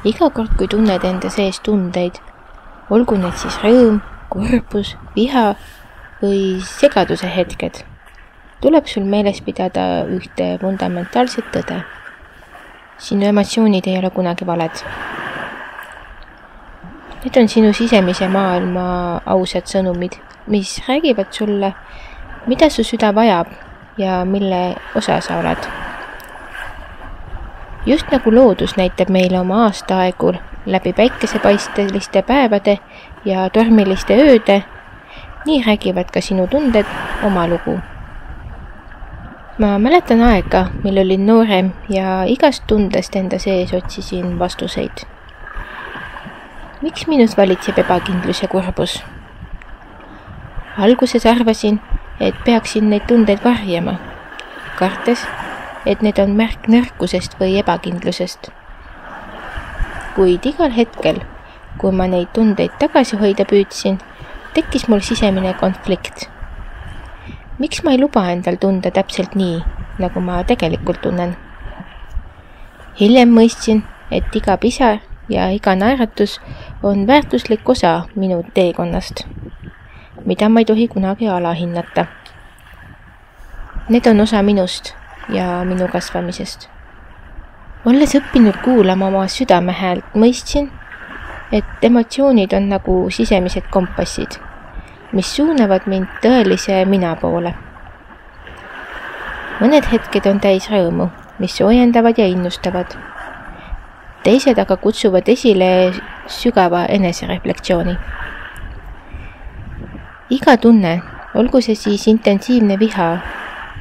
Iga kord, kui tunned enda sees tundeid, olgu need siis rõõm, kurbus, viha või segaduse hetked, tuleb sul meeles pidada ühte fundamentaalset tõde. Sinu emotsioonid ei ole kunagi valed. Need on sinu sisemise maailma ausad sõnumid, mis räägivad sulle, mida su süda vajab ja mille osa sa oled. Just nagu loodus näitab meile oma aastaaegul läbi päikesepaisteliste päevade ja tormiliste ööde, nii räägivad ka sinu tunded oma lugu. Ma mäletan aega, mil olin noorem ja igast tundest enda sees otsisin vastuseid. Miks minus valitseb ebakindlus ja kurbus? Alguses arvasin, et peaksin neid tundeid varjama, kartes, et need on märk nõrkusest või ebakindlusest. Kuid igal hetkel, kui ma neid tundeid tagasi hoida püüdsin, tekkis mul sisemine konflikt. Miks ma ei luba endal tunda täpselt nii, nagu ma tegelikult tunnen? Hiljem mõistsin, et iga pisar ja iga naeratus on väärtuslik osa minu teekonnast, mida ma ei tohi kunagi alahinnata. Need on osa minust ja minu kasvamisest. Olles õppinud kuulama oma südame häält, mõistsin, et emotsioonid on nagu sisemised kompassid, mis suunavad mind tõelise mina poole. Mõned hetked on täis rõõmu, mis soojendavad ja innustavad. Teised aga kutsuvad esile sügava enesereflektsiooni. Iga tunne, olgu see siis intensiivne viha,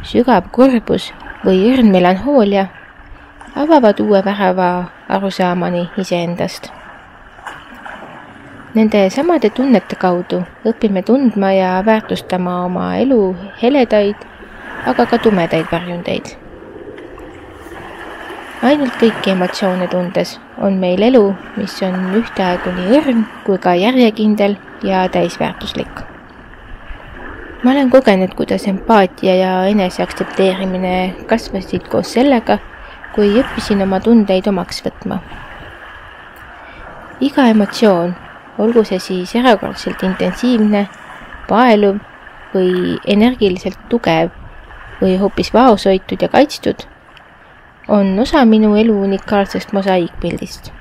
sügav kurbus või õrn melanhoolia, avavad uue värava arusaamani iseendast. Nende samade tunnete kaudu õpime tundma ja väärtustama oma elu heledaid, aga ka tumedaid varjundeid. Ainult kõiki emotsioone tundes on meil elu, mis on ühtaegu nii õrn kui ka järjekindel ja täisväärtuslik. Ma olen kogenud, kuidas empaatia ja eneseaktsepteerimine kasvasid koos sellega, kui õppisin oma tundeid omaks võtma. Iga emotsioon, olgu see siis erakordselt intensiivne, paeluv või energiliselt tugev või hoopis vaoshoitud ja kaitstud, on osa minu elu unikaalsest mosaiikpildist,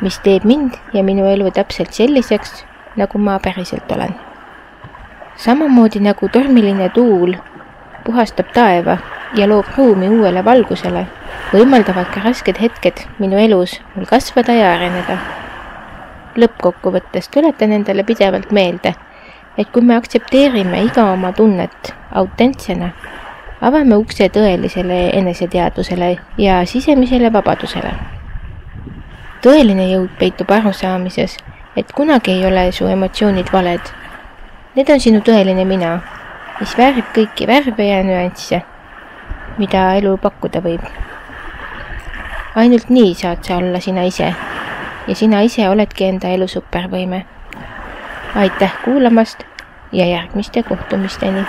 mis teeb mind ja minu elu täpselt selliseks, nagu ma päriselt olen. Samamoodi nagu tormiline tuul puhastab taeva ja loob ruumi uuele valgusele, võimaldavad ka rasked hetked minu elus mul kasvada ja areneda. Lõppkokkuvõttes tuletan endale pidevalt meelde, et kui me aktsepteerime iga oma tunnet autentsena, avame ukse tõelisele eneseteadvusele ja sisemisele vabadusele. Tõeline jõud peitub arusaamises, et kunagi ei ole su emotsioonid valed. Need on sinu tõeline mina, mis väärib kõiki värve ja nüansse, mida elu pakkuda võib. Ainult nii saad sa olla sina ise ja sina ise oledki enda elu supervõime. Aitäh kuulamast ja järgmiste kohtumisteni!